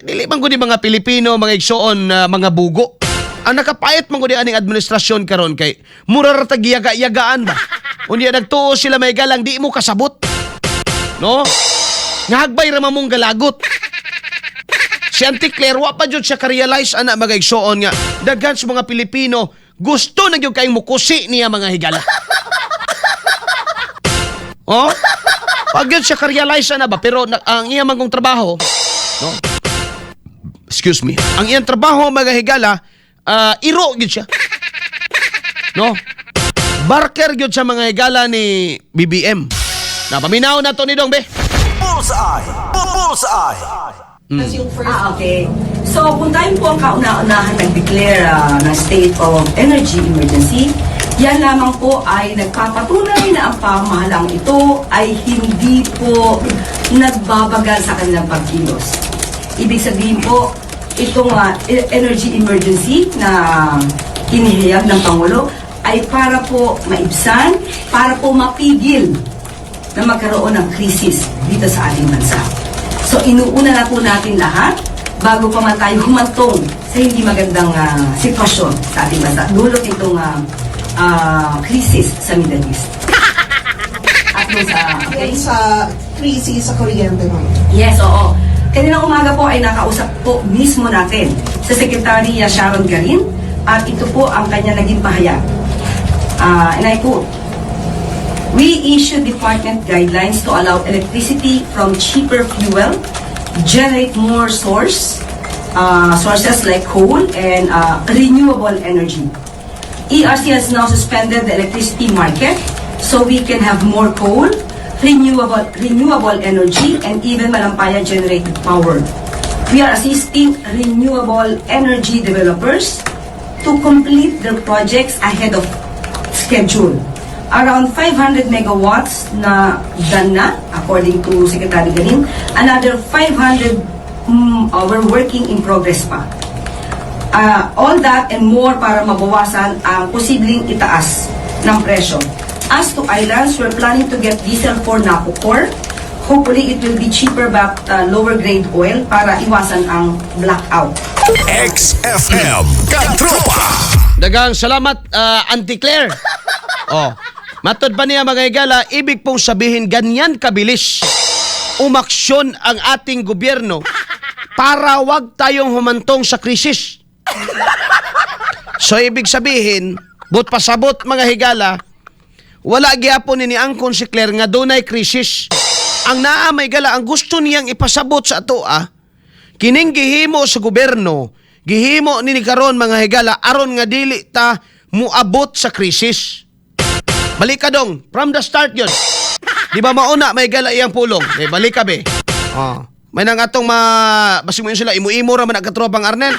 Dili man gud mga Pilipino, mga igsoon na mga bugo. Ang nakapayat man gud aning administrasyon karon kay mura ra tag yaga-yagaan ba. Unya nagtuo sila may galang di mo kasabot. No? Ngahagbay ra mamong galagot. Si Auntie Claire wa pa jud siya ka-realize ana mga igsoon nga daghan sa mga Pilipino gusto na gyud kayong mukusi niya mga higala. Oh? Pag yun siya ka-realize na ba pero ang iya mangong trabaho, no? Excuse me. Ang iyang trabaho mga higala, iro gyud siya. No? Barker gyud sa mga higala ni BBM. Napaminaw na to ni Dong be. Bullseye! Bullseye! Okay. So, kung tayo po ang kauna-unahan nag-declare na state of energy emergency, yan lamang po ay nagpapatunay na ang pamahalang ito ay hindi po nagbabagal sa kanilang pagkilos. Ibig sabihin po, itong energy emergency na inihayag ng Pangulo ay para po maibsan, para po mapigil na magkaroon ng krisis dito sa ating bansa. So inuuna na po natin lahat bago pa man tayo humantong sa hindi magandang sitwasyon sa ating bansa. Dulot itong krisis sa Middle East. At doon Sa krisis sa kuryente mo. Yes, oo. Kaninang umaga po ay nakausap po mismo natin sa Secretary Sharon Garin at ito po ang kanya naging pahayag. And I quote, "We issued department guidelines to allow electricity from cheaper fuel, generate more sources like coal and renewable energy. ERC has now suspended the electricity market so we can have more coal, renewable energy, and even Malampaya generated power. We are assisting renewable energy developers to complete their projects ahead of schedule. Around 500 megawatts na done na, according to Secretary Garin. Another 500 we're working in progress pa. All that and more para mabawasan ang posibleng itaas ng presyo. As to islands, we're planning to get diesel for Napocor. Hopefully, it will be cheaper but lower grade oil para iwasan ang blackout." XFM Katropa! Dagang salamat Auntie Claire. Oh. Matod pa niya mga higala, ibig pong sabihin ganyan kabilis umaksyon ang ating gobyerno para wag tayong humantong sa krisis. So ibig sabihin, but pasabot mga higala, wala gyapon ni Angkon si Claire nga dunay krisis. Ang naa may gala, ang gusto niyang ipasabot sa ato kining gihimo sa gobyerno, gihimo ni karon mga higala aron nga dili ta muabot sa krisis. Balik ka dong, from the start yun. Di ba mauna may gala iyang pulong? Balik ka be. May nang atong basi mo yun sila, imu-imo raman ang katropang Arnel.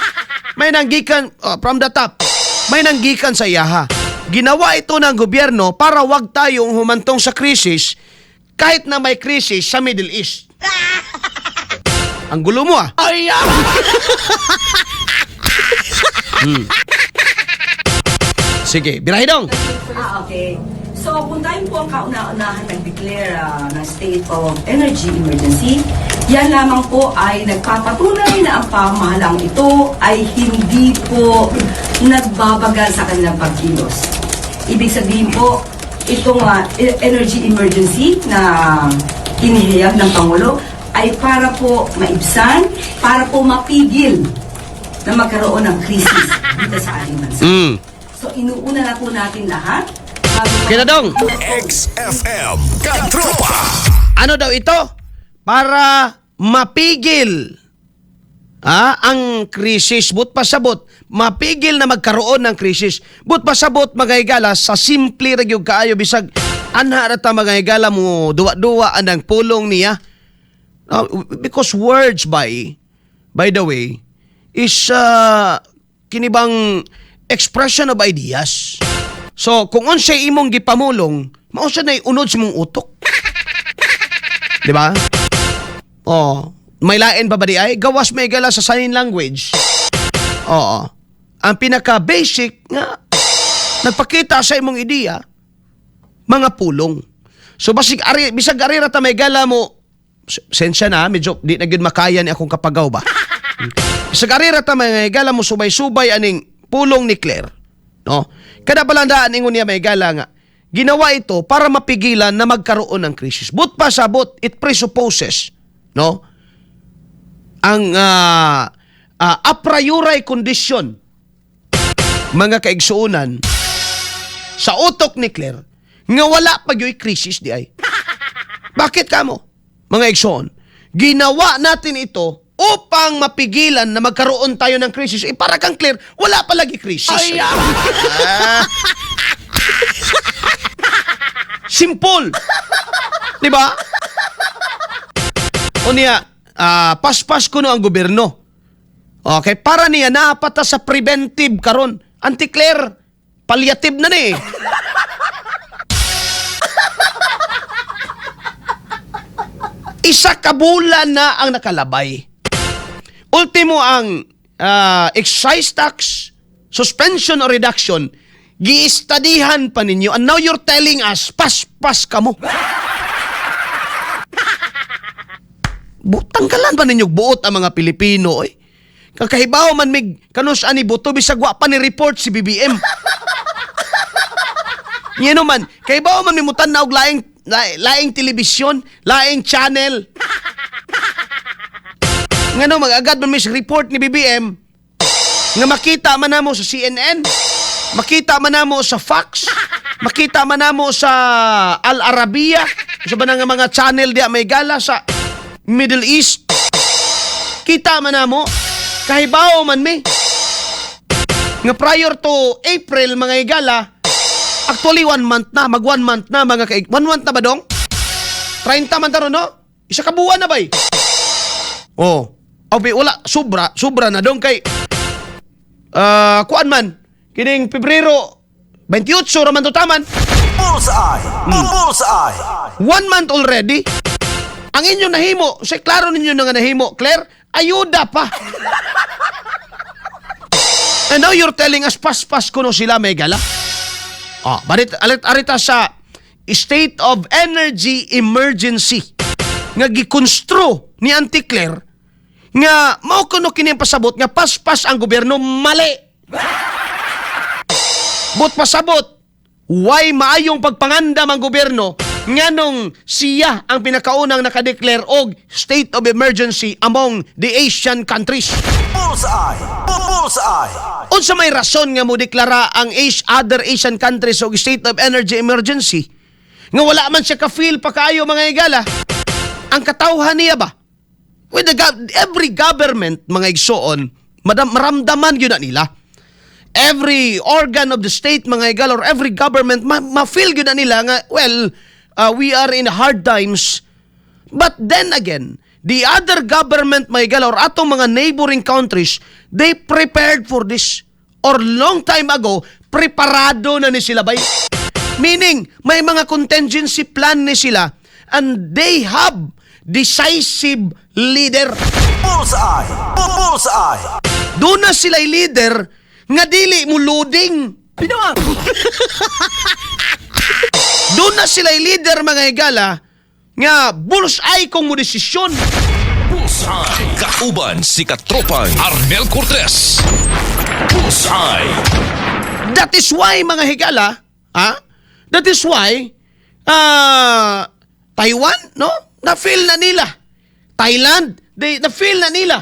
May nanggikan, from the top, may nanggikan sa iyaha. Ginawa ito ng gobyerno para wag tayong humantong sa krisis kahit na may krisis sa Middle East. Ang gulo mo Ay, Sige, birahe dong. Okay. So, kung tayo po ang kauna-unahan nag-declare na state of energy emergency, yan lamang po ay nagpapatunay na ang pamahalang ito ay hindi po nagbabagal sa kanilang pagkilos. Ibig sabihin po, itong energy emergency na inihayag ng Pangulo ay para po maibsan, para po mapigil na magkaroon ng krisis dito sa ating bansa. So, inuuna na po natin lahat. Kinadong. XFM Katropa! Ano daw ito? Para mapigil ang krisis. But pasabot, mapigil na magkaroon ng krisis. But pasabot mga higala, sa simple ragyog kaayo bisag anha rata mga higala mo duwa-duwa anang pulong niya. Because words by the way, is kinibang expression of ideas. So, kung unsay imong gipamulong, mao siya na unod sa mong utok. Di ba? May lain pa ba di ay? Gawas may gala sa sign language. Oo. Ang pinaka-basic nga, nagpakita sa imong ideya, mga pulong. So, bisag ari rata may gala mo, sensya na, medyo di na yun makaya ni akong kapagaw ba? Sa karera ta mga higala mo subay-subay aning pulong ni Claire. No? Kada balandaan ingon niya mga higala nga, ginawa ito para mapigilan na magkaroon ng krisis. But pasabot, it presupposes, no? Ang a priori condition, mga kaigsuunan, sa utok ni Claire, nga wala pa yo'y krisis di ay. Bakit kamo, mga igsoon? Ginawa natin ito upang mapigilan na magkaroon tayo ng krisis. Para kang Claire, wala pa lagi krisis. Simple. Di ba? O niya, paspas ko no ang gobyerno. Okay, para niya napata sa preventive karon. Anti-Claire, palliative na ni. Isa ka bulan na ang nakalabay. Ultimo ang excise tax, suspension or reduction, giistadihan pa ninyo. And now you're telling us, paspas ka mo. Tanggalan ba ninyo buot ang mga Pilipino? Eh? Kakahibaw man mig kanus ani buto bisag wa pa ni report si BBM. Ngeno man, kahibaw man mimutan na og laing telebisyon, laing channel. Ngano mag-agad man mis report ni BBM nga makita man namo sa CNN, makita man namo sa Fox, makita man namo sa Al Arabiya, sa banang mga channel diya may gala sa Middle East. Kita man namo, kahibaw man mi nga prior to April mga igala, actually 1 month na, mag 1 month na mga kaig. 1 month na ba dong? 30 man taro no? Isa ka buwan na bay. Oh, okay, wala sobra na dong kay kuan man kining Pebrero 28 ra man to taman. Bullseye. Bullseye. 1 month already. Ang inyo nahimo, sa klaro ninyo na nga nahimo, Claire, ayuda pa. And now you're telling us paspas kuno sila may gala. Barit arita sa state of energy emergency nga gikonstro ni Auntie Claire nga mao kuno kini pasabot nga paspas ang gobyerno, mali. But pasabot, why maayong pagpangandam ang gobyerno nganong siya ang pinakaunang nakadeclare og state of emergency among the Asian countries. Bullseye. Bullseye. Unsa may rason nga mo deklara ang other Asian countries og state of energy emergency? Nga wala man siya ka-feel pa kaayo mga igala. Ang katawhan niya ba? With every government, mga igsoon, maramdaman yun na nila. Every organ of the state, mga igala, or every government, ma-feel yun na nila nga, well, we are in hard times. But then again, the other government, mga igala, or atong mga neighboring countries, they prepared for this. Or long time ago, preparado na ni sila bay. Meaning, may mga contingency plan ni sila and they have decisive leader. Bullseye. Bullseye. Doon na sila'y leader nga dili mo loading. Doon na sila'y leader mga higala nga bullseye kung mo desisyon. Bullseye. Kauban si Katropang Arnel Cortez. Bullseye. That is why mga higala, that is why Taiwan, no? Na-feel na nila. Thailand, na-feel na nila.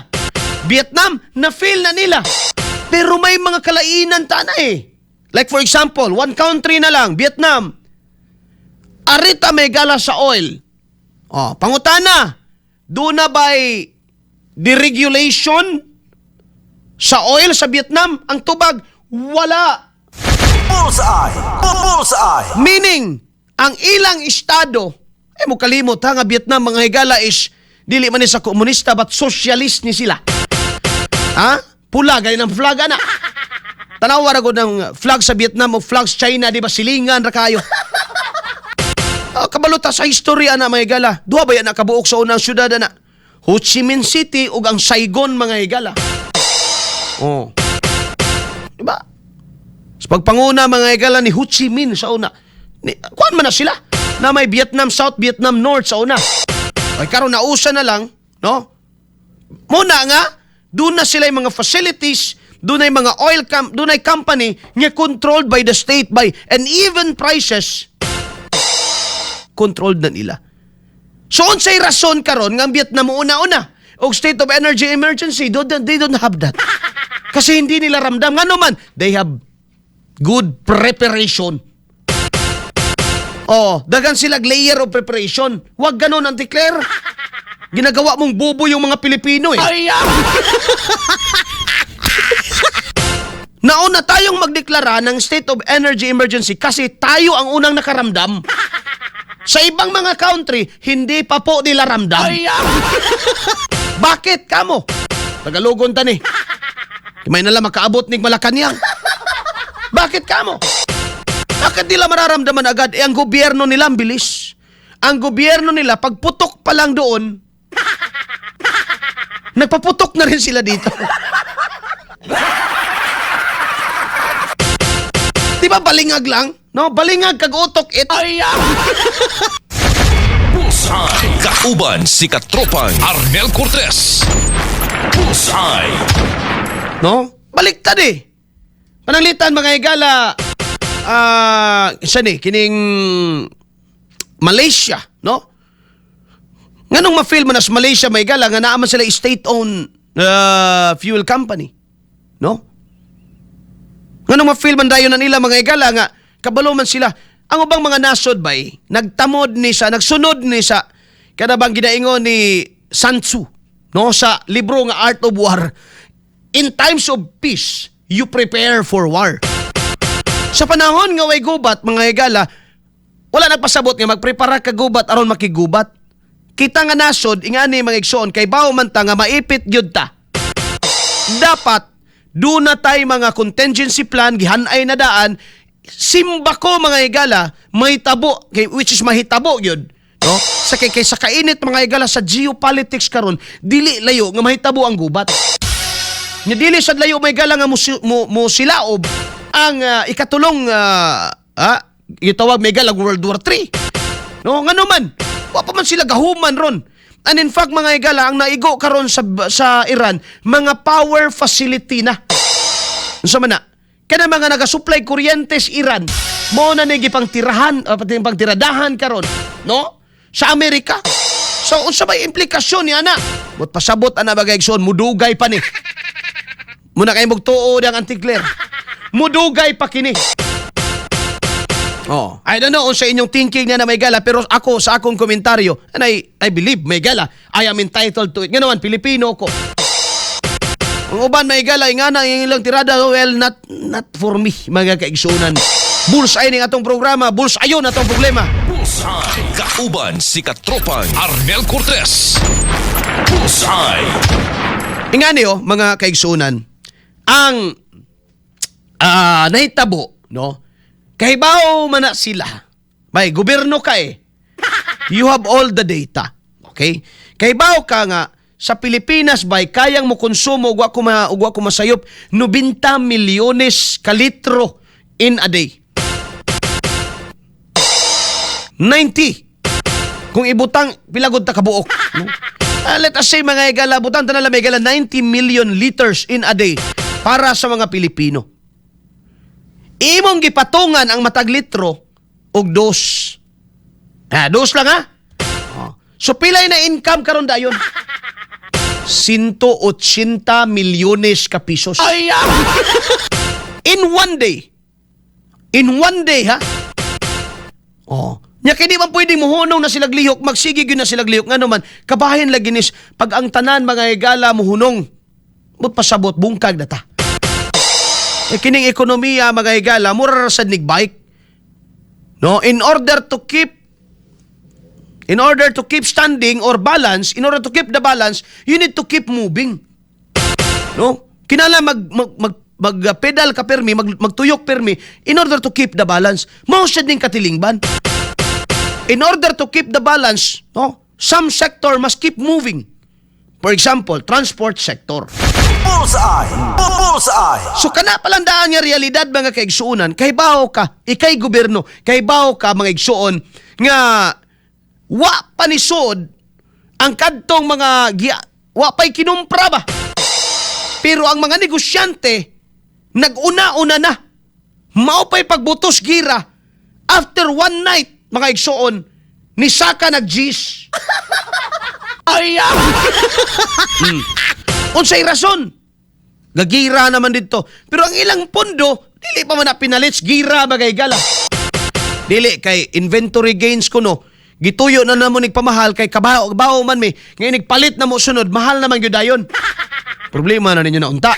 Vietnam, na-feel na nila. Pero may mga kalainan tana eh. Like for example, one country na lang, Vietnam. Arita may gala sa oil. Pangutana, doon na ba'y deregulation sa oil sa Vietnam? Ang tubag, wala. Bullseye. Bullseye. Meaning, ang ilang estado, mo kalimot ha, nga Vietnam, mga higala is, dili man ni sa komunista, but socialist ni sila. Pula, ganyan ang flag, ana. Tanawa ra ko ng flag sa Vietnam o flag sa China, di ba, silingan ra kayo. Kabalota sa history, ana, mga higala. Duha ba yan nakabuok sa unang syudad, ana? Ho Chi Minh City ug ang Saigon, mga higala. Di ba? Sa pagpanguna, mga higala, ni Ho Chi Minh sa una. Kuan man na sila na may Vietnam South, Vietnam North sa una. Ay karon nausa na lang, no? Muna nga doon na sila yung mga facilities, doon ay mga doon ay company nga controlled by the state and even prices controlled na nila. So unsay rason karon nga ang Vietnam una-una og state of energy emergency, they don't have that. Kasi hindi nila ramdam nga naman, they have good preparation. Oh, dagan sila layer of preparation. Huwag ganon, Auntie Claire. Ginagawa mong bobo yung mga Pilipino eh. Nauna tayong magdeklara ng state of energy emergency kasi tayo ang unang nakaramdam. Sa ibang mga country, hindi pa po nila ramdam. Bakit kamo? Tagalugon tani. May nalang makaabot ning Malacanang. Bakit kamo? Bakit nila mararamdaman agad? Ang gobyerno nila ang bilis. Ang gobyerno nila, pagputok pa lang doon, nagpaputok na rin sila dito. Di ba balingag lang? No, balingag kag utok it. Bullseye. Kauban si Katropang Arnel Cortez. Bullseye. No? Baliktad eh. Pananglitan mga higala, isa ni, kining Malaysia, no? Nganong ma-feel mo na sa Malaysia, may higala, nga naaman sila state-owned fuel company, no? Nganong ma-feel man dayon na nila mga higala, nga kabalo man sila. Ang ubang mga nasod bay, nagtamod ni sa, nagsunod ni sa, kada bang ginaingon ni Sun Tzu, no? Sa libro nga Art of War, in times of peace, you prepare for war. Sa panahon nga way gubat, mga higala, wala nagpasabot nga magprepara ka gubat aron makigubat. Kita nga nasod, ingani mga igsoon, kay bawo man ta nga maipit gyud ta. Dapat, doon na tayo mga contingency plan, gihanay na daan, simba ko mga higala, mahitabo, which is mahitabo yun. No? Sa sa kainit mga higala sa geopolitics karon, dili layo nga mahitabo ang gubat. Nga dili sad layo may gala nga mo silaob ang ikatulong gitawag may gala World War III. No, ngano man, wa pa man sila gahuman ron. And in fact mga higala ang naigo karon sa Iran, mga power facility na. Unsa man na? Kana mga naga-supply kuryente sa Iran, mo na ni gipang tirahan, pati pang tiradahan karon, no? Sa Amerika. So unsa may implikasyon ni ana? Mut pasabot ana bagay igsoon, mudugay pa ni. Muna kayo magtuod ang Auntie Claire. Mudugay pa kini. Oh, I don't know sa inyong thinking na may gala, pero ako sa akong komentaryo, and I believe may gala, I am entitled to it. Nga naman, Pilipino ko. Ang uban may gala, ingana yung ilang tirada, well, not for me, mga kaigsunan. Bullseye ning atong programa, bullseye yun atong problema. Bullseye. Kauban si Katropang Arnel Cortez. Bullseye. Ingani mga kaigsunan, ang nahitabo, no? Kahibaw man na sila. May gobyerno ka eh. You have all the data. Okay? Kahibaw ka nga, sa Pilipinas bay kayang mo konsumo ugwa ko masayop 90 milyones ka litro in a day. 90. Kung ibutang pilagod ta kabuok, no? Let us say mga higala, butang ta na lang may higala 90 million liters in a day para sa mga Pilipino. Imong gipatungan ang matag litro og dos. Dos lang ha? So pilay na income karon dayon? 180 milyones ka pesos. In one day. In one day ha? Nya kay di man pwedeng muhunong na silag lihok, magsigig yun na silag lihok. Nga naman, kabahin lagi nis, pag ang tanan mga higala muhunong, mo't pasabot, bungkag na ta. Kining ekonomiya mga higala, mura rasad nig bike. No, in order to keep standing or balance, in order to keep the balance, you need to keep moving. No? Kinala mag-pedal ka permi, magtuyok permi, in order to keep the balance. Mausad ning katilingban. In order to keep the balance, no, some sector must keep moving. For example, transport sector. Bullseye! Bullseye! So kana palandaan nga realidad mga kaigsuonan, kahibaw ka, ikay gobyerno, kahibaw ka mga igsuon nga wa panisod ang kadtong mga wa pay kinumpra ba Pero ang mga negosyante, nag-una-una na. Maupay pagbutos gira. After one night, mga igsoon, ni Saka nag-G's. Ayaw! Unsay rason? Gagira naman dito. Pero ang ilang pondo, dili pa man na pinalits, gira bagay gala. Dili kay inventory gains ko no. Gituyo na namo nigpamahal kay kabaho man mi. Ngayon nigpalit na mo sunod, mahal naman gyud dayon. Problema na ninyo na unta.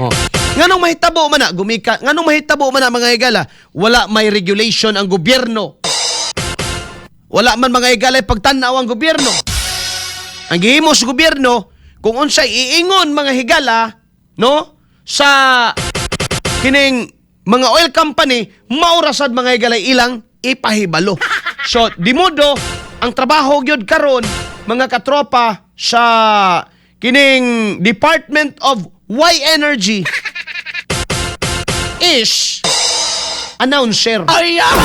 Oh. Nganong mahitabo man na gumika? Nganong mahitabo man na mga higala? Wala may regulation ang gobyerno. Wala man mga higala pagtan-aw ang gobyerno. Ang gihimo sa gobyerno kung unsay iingon mga higala no sa kining mga oil company maurasad mga higala ilang ipahibalo. So, di modo, ang trabaho gyud karon mga katropa sa kining Department of Y Energy is announcer. Ayaw!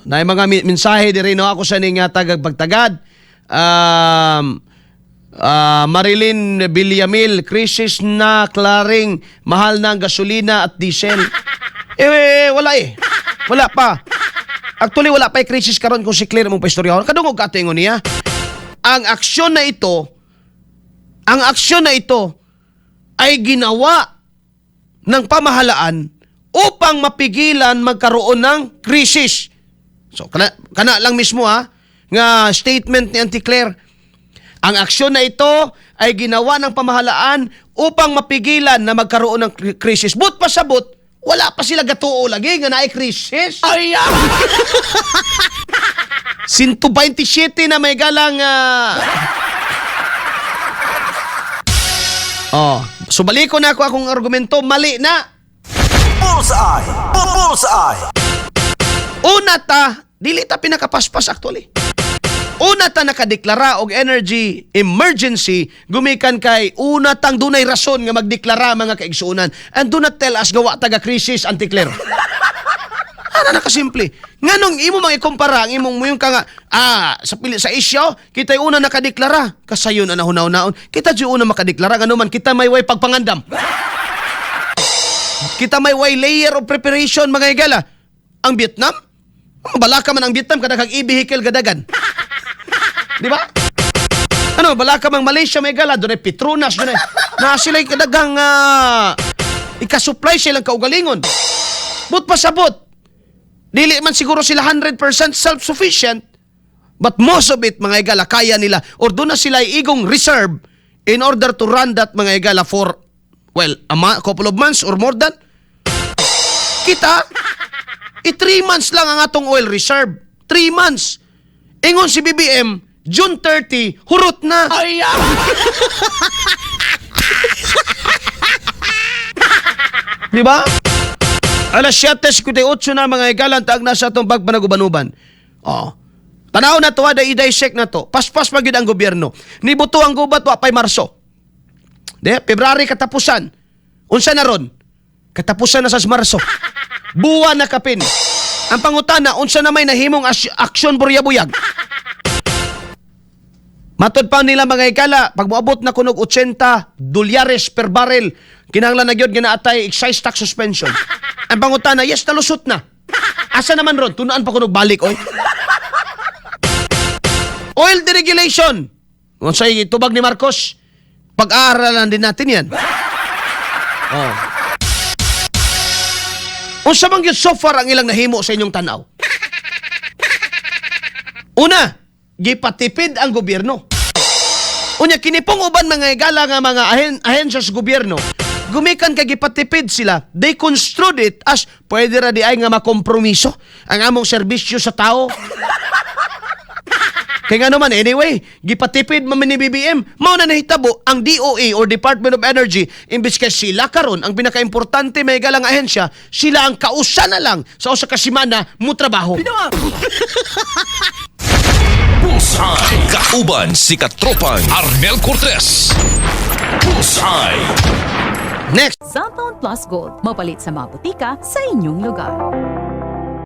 Na mga mensahe diri no ako sa ning tagagpagtagad. Marilyn Villamil, krisis na, klaring mahal na ang gasolina at diesel. Wala Wala pa. Actually, wala pa krisis karon kung si Claire mong paistorya. Kadungog katingon niya. Ang aksyon na ito ay ginawa ng pamahalaan upang mapigilan magkaroon ng krisis. So, kana lang mismo nga statement ni Auntie Claire. Ang aksyon na ito ay ginawa ng pamahalaan upang mapigilan na magkaroon ng krisis. But pasabot, wala pa sila gatuo lagi nga naay krisis. Ayaw! 127 na may galang... So baliko na ako akong argumento, mali na. Bullseye! Bullseye! Una dili ta pinakapaspas actually. Una ta nakadeklara og energy emergency gumikan kay una tang dunay rason nga magdeklara mga kaigsuonan. And do not tell us gawa taga crisis, Auntie Claire. Ana nakasimple. Nganong imo mga ikumpara ang imong muyon ka nga sa isyo kitay una nakadeklara kasayon na nahunaw-naon. Kita di una makadeklara ngano man kita may way pagpangandam. Kita may way layer of preparation mga higala. Ang Vietnam, balaka man ang Vietnam kada kag i-vehicle gadagan. Di ba? Ano, balaka mang Malaysia may gala, doon ay Petronas, doon ay na sila kadagang ikasupply silang kaugalingon. But pasabot, dili man siguro sila 100% self-sufficient, but most of it, mga igala, kaya nila, or doon na sila igong reserve in order to run that mga igala for, well, a couple of months or more than. Kita, 3 months lang ang atong oil reserve. 3 months. Ingon si BBM, June 30, hurot na. Ayaw! Di ba? Alas 7:58 na mga igalan taag na sa itong pagpanagubanuban. Tanaw na to, i-dissect na to. Paspas magid ang gobyerno. Nibuto ang gubat wa pay Marso. February katapusan. Unsa na ron? Katapusan na sa Marso. Buwan na kapin. Ang pangutana, unsa na may nahimong aksyon buryabuyag. Matod pa nila mga ikala, pag moabot na kunog $80 per barrel, kinahanglan na gyud ginaatay excise tax suspension. Ang pangutana, yes, nalusot na. Asa naman ron? Tunaan pa kunog balik, oy. Oil deregulation. Unsay tubag ni Marcos, pag-aaralan din natin yan. Unsa man gyud so far ang ilang nahimo sa inyong tanaw? Una, gipatipid ang gobyerno. Unya kinipong uban mga igala nga mga ahensya sa gobyerno, gumikan kay gipatipid sila. They construed it as pwede ra di ay nga makompromiso ang among serbisyo sa tao. Kaya nga naman, anyway, gipatipid man ni BBM, mao na nahitabo ang DOE or Department of Energy, imbis kay sila karon ang pinakaimportante may galang ahensya, sila ang kausa na lang sa usa ka semana mo trabaho. Bullseye! Kauban si Katropang Arnel Cortez. Bullseye! Next. Cellphone Plus Gold. Mapalit sa mga butika sa inyong lugar.